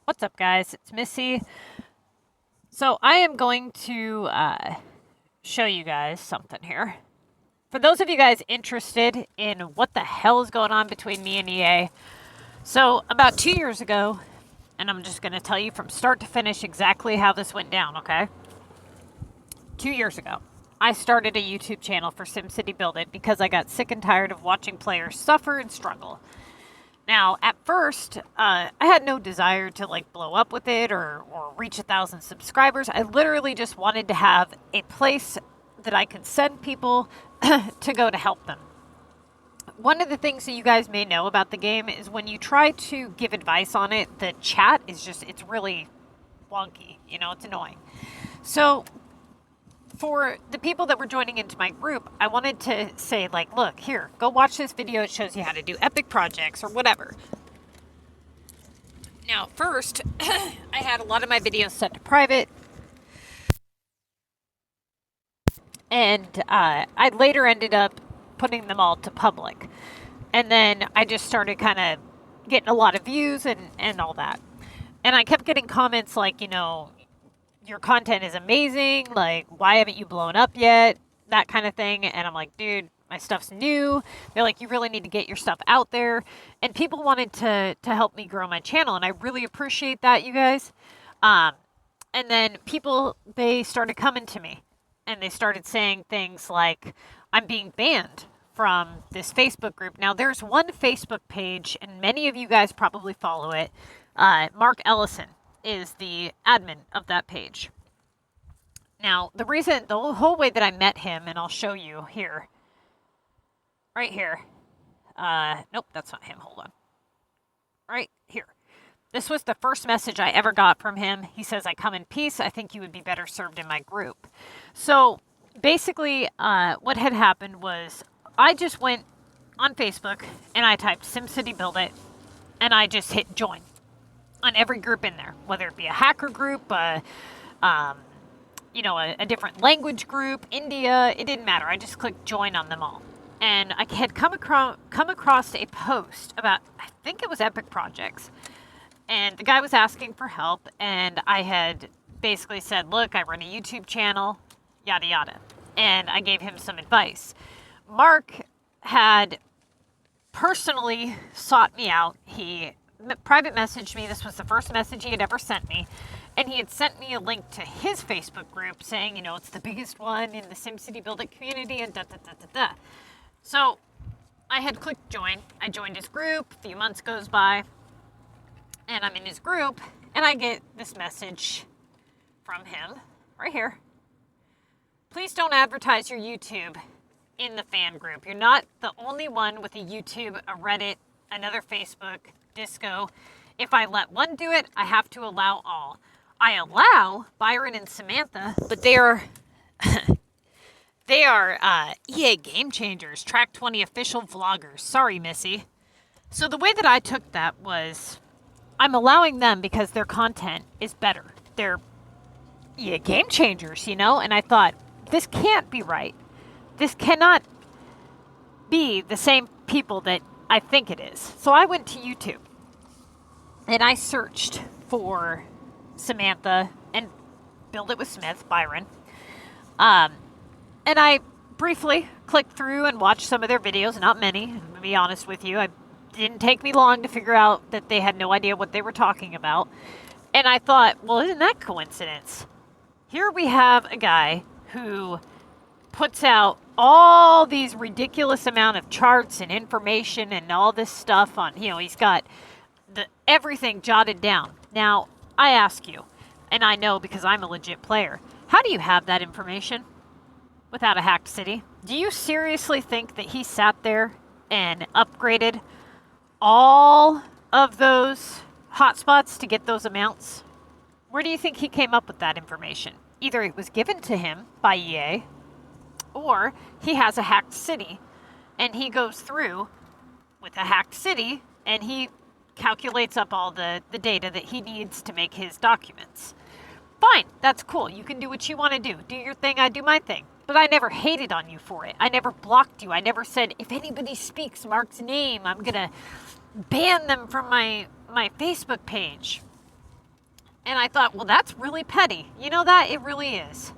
What's up, guys? It's Missy. So, I am going to show you guys something here. For those of you guys interested in what the hell is going on between me and EA, so about 2 years ago, and I'm just going to tell you from start to finish exactly how this went down, okay? 2 years ago, I started a YouTube channel for SimCity Build It because I got sick and tired of watching players suffer and struggle. Now, at first, I had no desire to like blow up with it or reach 1,000 subscribers. I literally just wanted to have a place that I could send people to go to help them. One of the things that you guys may know about the game is when you try to give advice on it, the chat is just, it's really wonky. It's annoying. So for the people that were joining into my group, I wanted to say, like, look, here, go watch this video. It shows you how to do epic projects or whatever. Now, first, I had a lot of my videos set to private. And I later ended up putting them all to public. And then I just started kind of getting a lot of views and all that. And I kept getting comments like, your content is amazing. Like, why haven't you blown up yet? That kind of thing. And I'm like, dude, my stuff's new. They're like, you really need to get your stuff out there. And people wanted to help me grow my channel. And I really appreciate that, you guys. And then people, they started coming to me. And they started saying things like, I'm being banned from this Facebook group. Now, there's one Facebook page, and many of you guys probably follow it. Mark Ellison is the admin of that page. Now, the whole way that I met him, and I'll show you here, right here. Nope, that's not him. Hold on. Right here. This was the first message I ever got from him. He says, I come in peace. I think you would be better served in my group. So basically, what had happened was I just went on Facebook and I typed SimCity Build It and I just hit join on every group in there, whether it be a hacker group, a different language group, India, it didn't matter. I just clicked join on them all. And I had come across a post about, I think it was epic projects. And the guy was asking for help, and I had basically said, look, I run a YouTube channel, yada, yada. And I gave him some advice. Mark had personally sought me out. He private messaged me. This was the first message he had ever sent me. And he had sent me a link to his Facebook group saying, it's the biggest one in the SimCity Build It community and da-da-da-da-da. So I had clicked join. I joined his group. A few months goes by. And I'm in his group, and I get this message from him right here. Please don't advertise your YouTube in the fan group. You're not the only one with a YouTube, a Reddit, another Facebook, Disco. If I let one do it, I have to allow all. I allow Byron and Samantha, but they are EA Game Changers, Track 20 official vloggers. Sorry, Missy. So the way that I took that was, I'm allowing them because their content is better. They're Game Changers, and I thought, this can't be right. This cannot be the same people that I think it is. So I went to YouTube and I searched for Samantha and Build It with Smith, Byron. And I briefly clicked through and watched some of their videos, not many, to be honest with you. It didn't take me long to figure out that they had no idea what they were talking about. And I thought, well, isn't that coincidence? Here we have a guy who puts out all these ridiculous amount of charts and information and all this stuff on, he's got everything jotted down. Now, I ask you, and I know because I'm a legit player, how do you have that information without a hacked city? Do you seriously think that he sat there and upgraded all of those hotspots to get those amounts? Where do you think he came up with that information? Either it was given to him by EA, or he has a hacked city, and he goes through with a hacked city, and he calculates up all the data that he needs to make his documents. Fine, that's cool. You can do what you want to do. Do your thing, I do my thing. But I never hated on you for it. I never blocked you. I never said, if anybody speaks Mark's name, I'm going to ban them from my Facebook page. And I thought, well, that's really petty. You know that? It really is.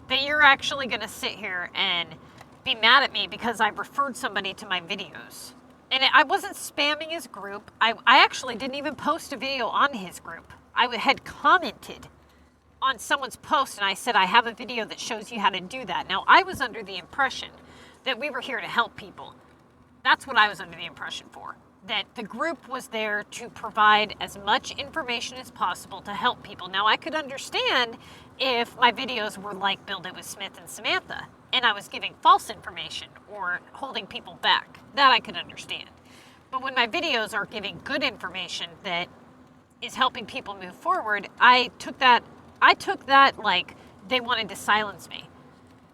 That you're actually going to sit here and be mad at me because I referred somebody to my videos. And I wasn't spamming his group. I actually didn't even post a video on his group. I had commented on someone's post and I said, I have a video that shows you how to do that. Now, I was under the impression that we were here to help people. That's what I was under the impression for. That the group was there to provide as much information as possible to help people. Now, I could understand if my videos were like Build It with Smith and Samantha, and I was giving false information or holding people back. That I could understand. But when my videos are giving good information that is helping people move forward, I took that like they wanted to silence me.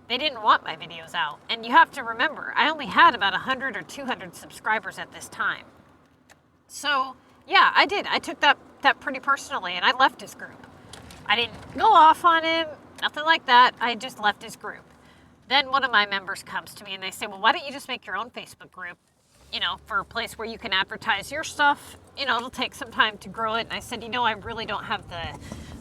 They didn't want my videos out. And you have to remember, I only had about 100 or 200 subscribers at this time. So, yeah, I did. I took that pretty personally, and I left his group. I didn't go off on him, nothing like that. I just left his group. Then one of my members comes to me, and they say, well, why don't you just make your own Facebook group, for a place where you can advertise your stuff. It'll take some time to grow it. And I said, I really don't have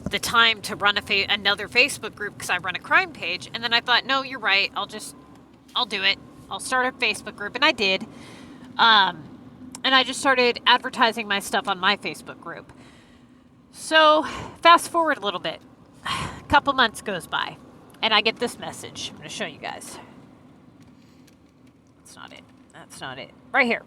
the time to run another Facebook group because I run a crime page. And then I thought, no, you're right. I'll do it. I'll start a Facebook group. And I did. And I just started advertising my stuff on my Facebook group. So fast forward a little bit. A couple months goes by. And I get this message. I'm going to show you guys. That's not it. Right here.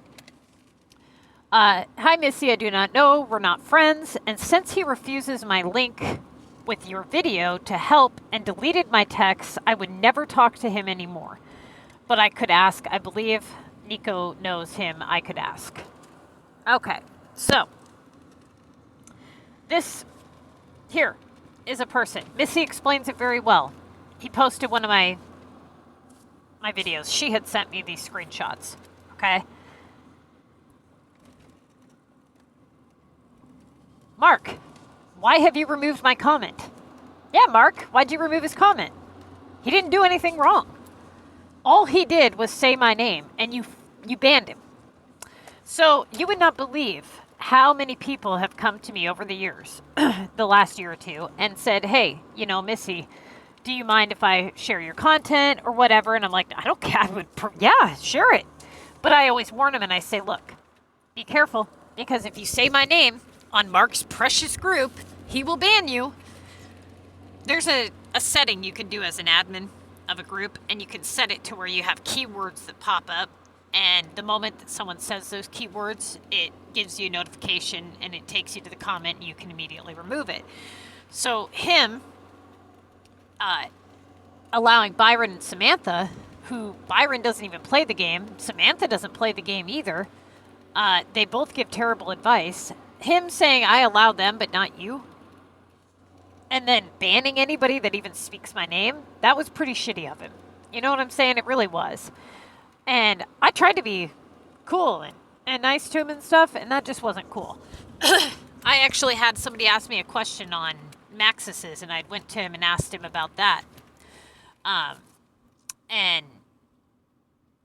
Hi, Missy. I do not know. We're not friends. And since he refuses my link with your video to help and deleted my texts, I would never talk to him anymore. But I could ask. I believe Nico knows him. I could ask. Okay. So, this here is a person. Missy explains it very well. He posted one of my videos. She had sent me these screenshots. Okay. Mark, why have you removed my comment? Yeah, Mark, why'd you remove his comment? He didn't do anything wrong. All he did was say my name, and you banned him. So you would not believe how many people have come to me over the years, the last year or two, and said, hey, Missy, do you mind if I share your content or whatever? And I'm like, I don't care. Yeah, share it. But I always warn them and I say, look, be careful, because if you say my name on Mark's precious group, he will ban you. There's a setting you can do as an admin of a group, and you can set it to where you have keywords that pop up. And the moment that someone says those keywords, it gives you a notification and it takes you to the comment and you can immediately remove it. So him allowing Byron and Samantha, who Byron doesn't even play the game, Samantha doesn't play the game either. They both give terrible advice. Him saying I allow them but not you, and then banning anybody that even speaks my name, that was pretty shitty of him. You know what I'm saying? It really was. And I tried to be cool and nice to him and stuff, and that just wasn't cool. I actually had somebody ask me a question on Maxis's, and I went to him and asked him about that. And,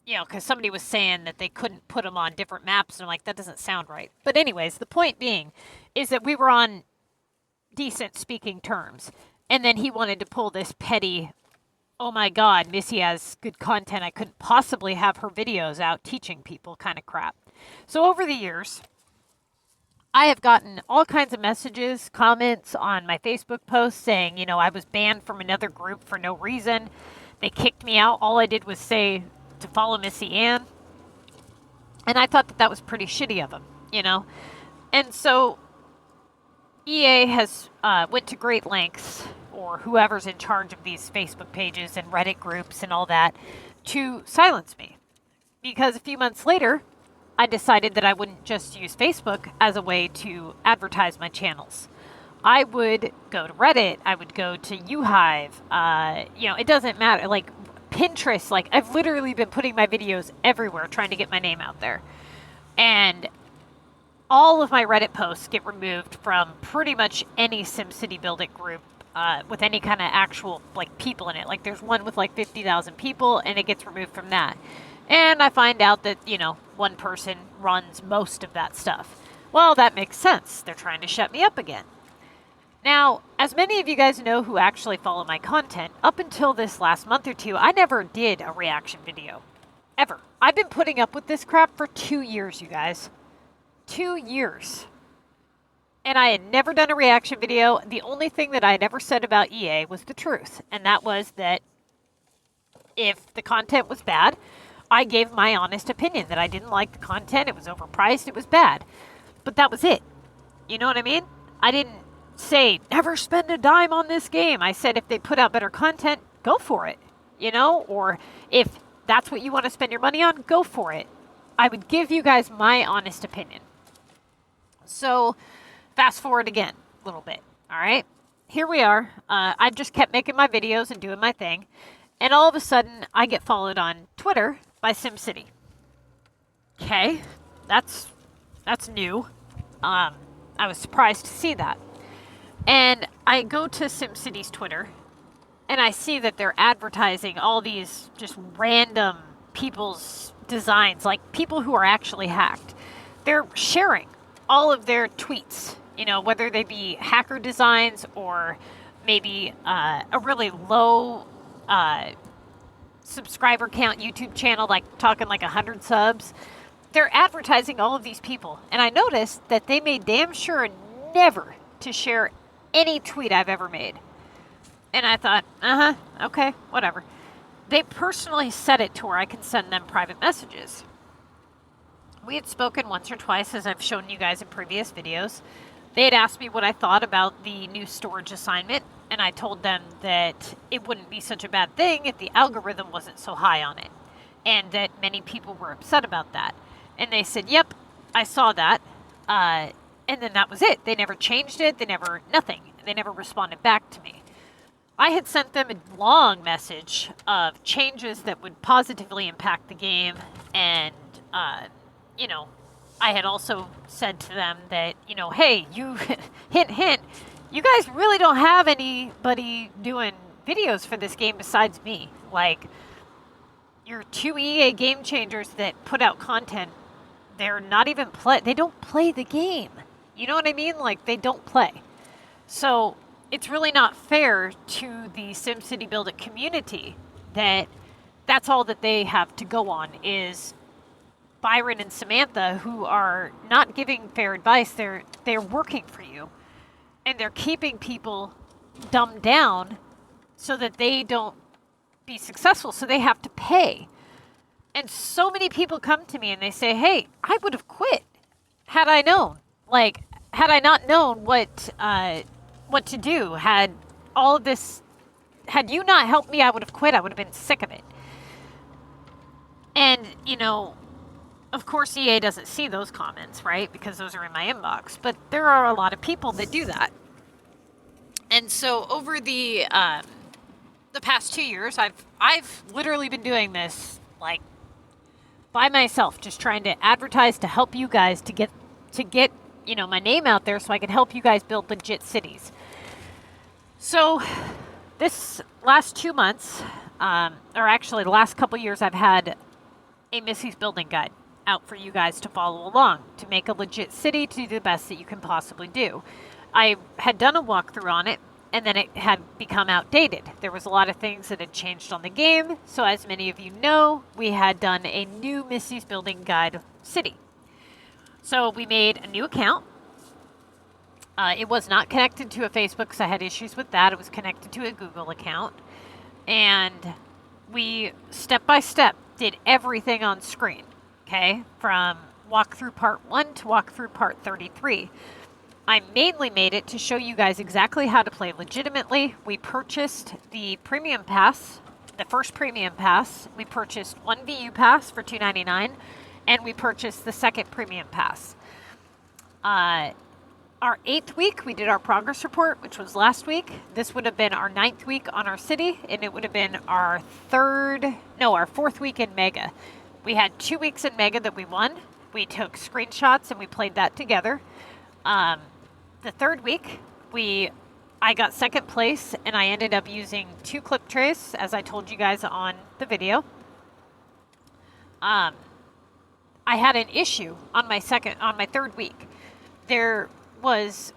because somebody was saying that they couldn't put them on different maps, and I'm like, that doesn't sound right. But anyways, the point being is that we were on decent speaking terms. And then he wanted to pull this petty, oh my God, Missy has good content. I couldn't possibly have her videos out teaching people kind of crap. So over the years, I have gotten all kinds of messages, comments on my Facebook posts saying, I was banned from another group for no reason. They kicked me out. All I did was say to follow Missy Ann. And I thought that was pretty shitty of them, And so EA has went to great lengths, or whoever's in charge of these Facebook pages and Reddit groups and all that, to silence me. Because a few months later, I decided that I wouldn't just use Facebook as a way to advertise my channels. I would go to Reddit. I would go to UHive. It doesn't matter. Like Pinterest, I've literally been putting my videos everywhere trying to get my name out there. And all of my Reddit posts get removed from pretty much any SimCity Build It group with any kind of actual people in it. There's one with 50,000 people, and it gets removed from that. And I find out that, one person runs most of that stuff. Well, that makes sense. They're trying to shut me up again. Now, as many of you guys know who actually follow my content, up until this last month or two, I never did a reaction video. Ever. I've been putting up with this crap for 2 years, you guys. 2 years. And I had never done a reaction video. The only thing that I had ever said about EA was the truth. And that was that if the content was bad, I gave my honest opinion that I didn't like the content, it was overpriced, it was bad. But that was it. You know what I mean? I didn't say, never spend a dime on this game. I said, if they put out better content, go for it. You know? Or if that's what you want to spend your money on, go for it. I would give you guys my honest opinion. So, fast forward again a little bit. All right? Here we are. I've just kept making my videos and doing my thing. And all of a sudden, I get followed on Twitter by SimCity. Okay, that's new. I was surprised to see that. And I go to SimCity's Twitter, and I see that they're advertising all these just random people's designs, like people who are actually hacked. They're sharing all of their tweets, you know, whether they be hacker designs or maybe a really low subscriber count YouTube channel, like talking like 100 subs. They're advertising all of these people. And I noticed that they made damn sure never to share any tweet I've ever made. And I thought, okay, whatever. They personally set it to where I can send them private messages. We had spoken once or twice, as I've shown you guys in previous videos. They had asked me what I thought about the new storage assignment, and I told them that it wouldn't be such a bad thing if the algorithm wasn't so high on it, and that many people were upset about that. And they said, yep, I saw that, and then that was it. They never changed it, nothing. They never responded back to me. I had sent them a long message of changes that would positively impact the game, and, you know, I had also said to them that, you know, hey, you, hint, hint, you guys really don't have anybody doing videos for this game besides me. Like, your 2 EA game changers that put out content, they're not even they don't play the game. You know what I mean? Like, they don't play. So, it's really not fair to the SimCity Build It community that that's all that they have to go on is Byron and Samantha, who are not giving fair advice. They're working for you, and they're keeping people dumbed down so that they don't be successful, so they have to pay. And so many people come to me and they say, hey, I would have quit had I known. Like, had I not known what to do, had you not helped me, I would have quit. I would have been sick of it. And, you know, of course, EA doesn't see those comments, right? Because those are in my inbox. But there are a lot of people that do that. And so over the past 2 years, I've literally been doing this like by myself, just trying to advertise to help you guys to get you know, my name out there so I can help you guys build legit cities. So this last 2 months, or actually the last couple years, I've had a Missy's building guide out for you guys to follow along, to make a legit city, to do the best that you can possibly do. I had done a walkthrough on it, and then it had become outdated. There was a lot of things that had changed on the game, so as many of you know, we had done a new Missy's building guide city. So we made a new account. It was not connected to a Facebook because I had issues with that. It was connected to a Google account. And we, step by step, did everything on screen. Okay, from walkthrough part 1 to walkthrough part 33. I mainly made it to show you guys exactly how to play legitimately. We purchased the premium pass, the first premium pass. We purchased one VU pass for $2.99, and we purchased the second premium pass. Our 8th week, we did our progress report, which was last week. This would have been our 9th week on our city, and it would have been our 4th week in Mega. We had 2 weeks in Mega that we won. We took screenshots and we played that together. The 3rd week, I got 2nd place, and I ended up using 2 clip trays, as I told you guys on the video. I had an issue on my 3rd week. There was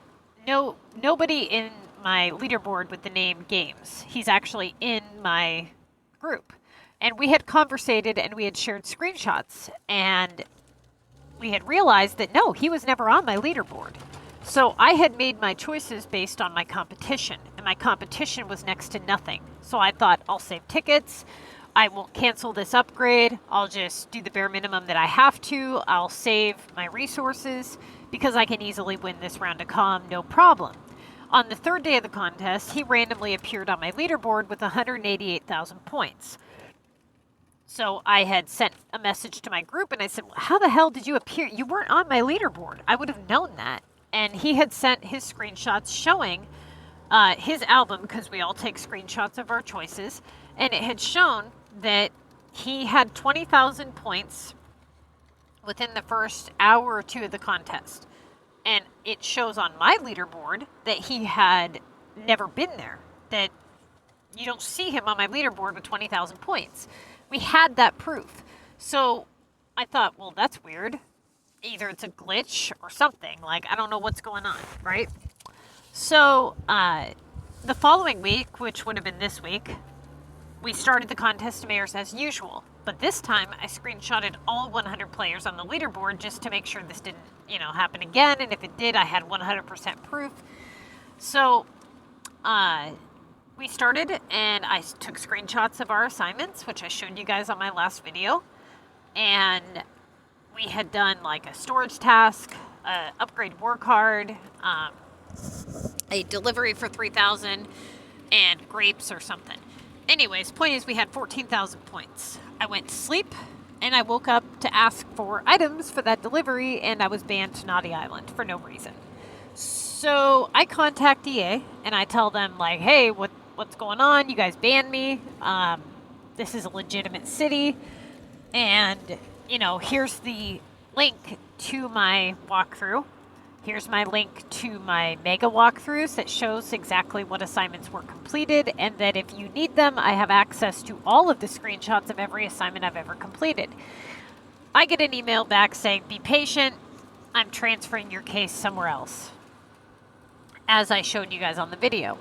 nobody in my leaderboard with the name Games. He's actually in my group. And we had conversated and we had shared screenshots. And we had realized that no, he was never on my leaderboard. So I had made my choices based on my competition. And my competition was next to nothing. So I thought, I'll save tickets. I won't cancel this upgrade. I'll just do the bare minimum that I have to. I'll save my resources because I can easily win this round of calm, no problem. On the third day of the contest, he randomly appeared on my leaderboard with 188,000 points. So I had sent a message to my group and I said, how the hell did you appear? You weren't on my leaderboard. I would have known that. And he had sent his screenshots showing his album, because we all take screenshots of our choices, and it had shown that he had 20,000 points within the first hour or two of the contest. And it shows on my leaderboard that he had never been there, that you don't see him on my leaderboard with 20,000 points. We had that proof. So I thought, well, that's weird. Either it's a glitch or something. Like, I don't know what's going on, right? So the following week, which would have been this week, we started the contest to mayors as usual. But this time, I screenshotted all 100 players on the leaderboard just to make sure this didn't, happen again. And if it did, I had 100% proof. So we started, and I took screenshots of our assignments, which I showed you guys on my last video. And we had done like a storage task, upgrade war card, a delivery for 3,000, and grapes or something. Anyways, point is we had 14,000 points. I went to sleep, and I woke up to ask for items for that delivery, and I was banned to Naughty Island for no reason. So I contact EA, and I tell them, like, hey, what's going on? You guys banned me. This is a legitimate city, and, here's the link to my walkthrough. Here's my link to my mega walkthroughs that shows exactly what assignments were completed, and that if you need them, I have access to all of the screenshots of every assignment I've ever completed. I get an email back saying, be patient, I'm transferring your case somewhere else, as I showed you guys on the video.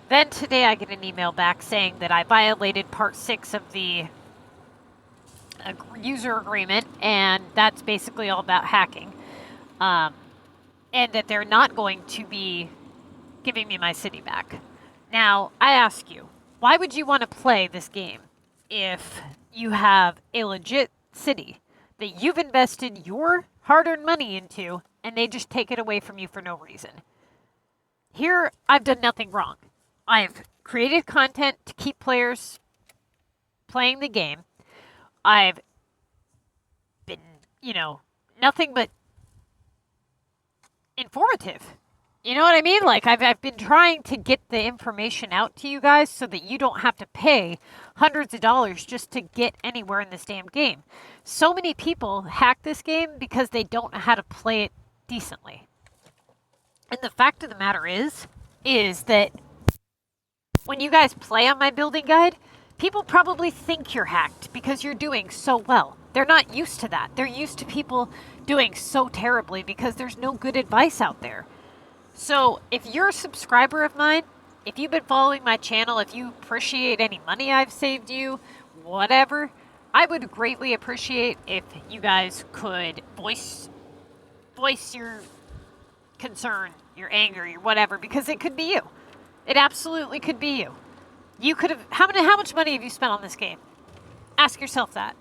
Then today I get an email back saying that I violated part 6 of the user agreement, and that's basically all about hacking. And that they're not going to be giving me my city back. Now, I ask you, why would you want to play this game if you have a legit city that you've invested your hard-earned money into, and they just take it away from you for no reason? Here, I've done nothing wrong. I've created content to keep players playing the game. I've been, nothing but informative. You know what I mean? Like, I've been trying to get the information out to you guys so that you don't have to pay hundreds of dollars just to get anywhere in this damn game. So many people hack this game because they don't know how to play it decently. And the fact of the matter is that when you guys play on my building guide, people probably think you're hacked because you're doing so well. They're not used to that. They're used to people doing so terribly because there's no good advice out there. So if you're a subscriber of mine, if you've been following my channel, if you appreciate any money I've saved you, whatever, I would greatly appreciate if you guys could voice your concern, your anger, your whatever, because it could be you. It absolutely could be you. You could have, how much money have you spent on this game? Ask yourself that.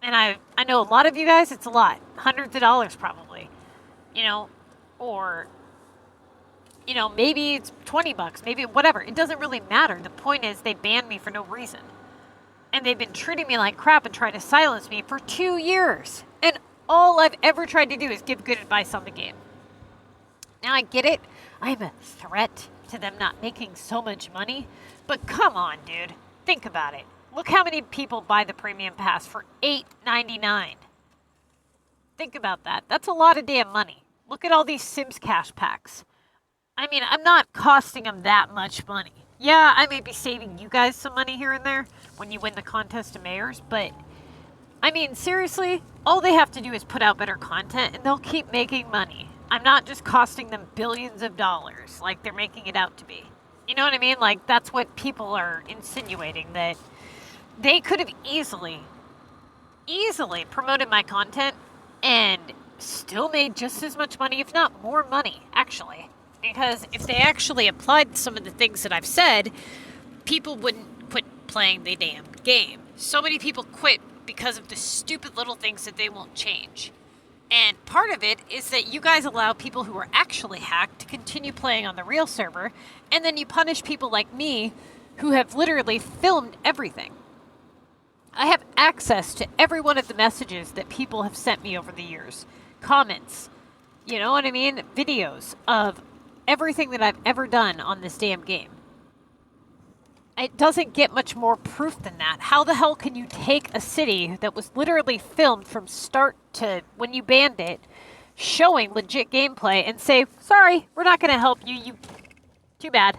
And I know a lot of you guys, it's a lot. Hundreds of dollars probably. Or, maybe it's 20 bucks, maybe whatever. It doesn't really matter. The point is they banned me for no reason. And they've been treating me like crap and trying to silence me for 2 years. And all I've ever tried to do is give good advice on the game. Now I get it. I'm a threat to them not making so much money. But come on, dude. Think about it. Look how many people buy the premium pass for $8.99. Think about that. That's a lot of damn money. Look at all these Sims cash packs. I mean, I'm not costing them that much money. Yeah, I may be saving you guys some money here and there when you win the contest of mayors, but I mean, seriously, all they have to do is put out better content and they'll keep making money. I'm not just costing them billions of dollars like they're making it out to be. You know what I mean? Like, that's what people are insinuating, that they could have easily promoted my content and still made just as much money, if not more money, actually. Because if they actually applied some of the things that I've said, people wouldn't quit playing the damn game. So many people quit because of the stupid little things that they won't change. And part of it is that you guys allow people who are actually hacked to continue playing on the real server, and then you punish people like me who have literally filmed everything. I have access to every one of the messages that people have sent me over the years. Comments, you know what I mean? Videos of everything that I've ever done on this damn game. It doesn't get much more proof than that. How the hell can you take a city that was literally filmed from start to when you banned it, showing legit gameplay, and say, sorry, we're not going to help you. Too bad.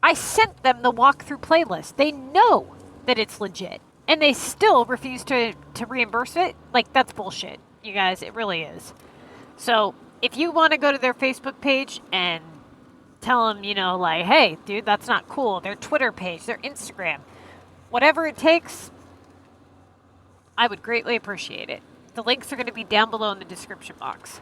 I sent them the walkthrough playlist. They know that it's legit, and they still refuse to reimburse it. Like, that's bullshit, you guys. It really is. So if you want to go to their Facebook page and tell them, you know, like, hey, dude, that's not cool. Their Twitter page, their Instagram, whatever it takes, I would greatly appreciate it. The links are going to be down below in the description box.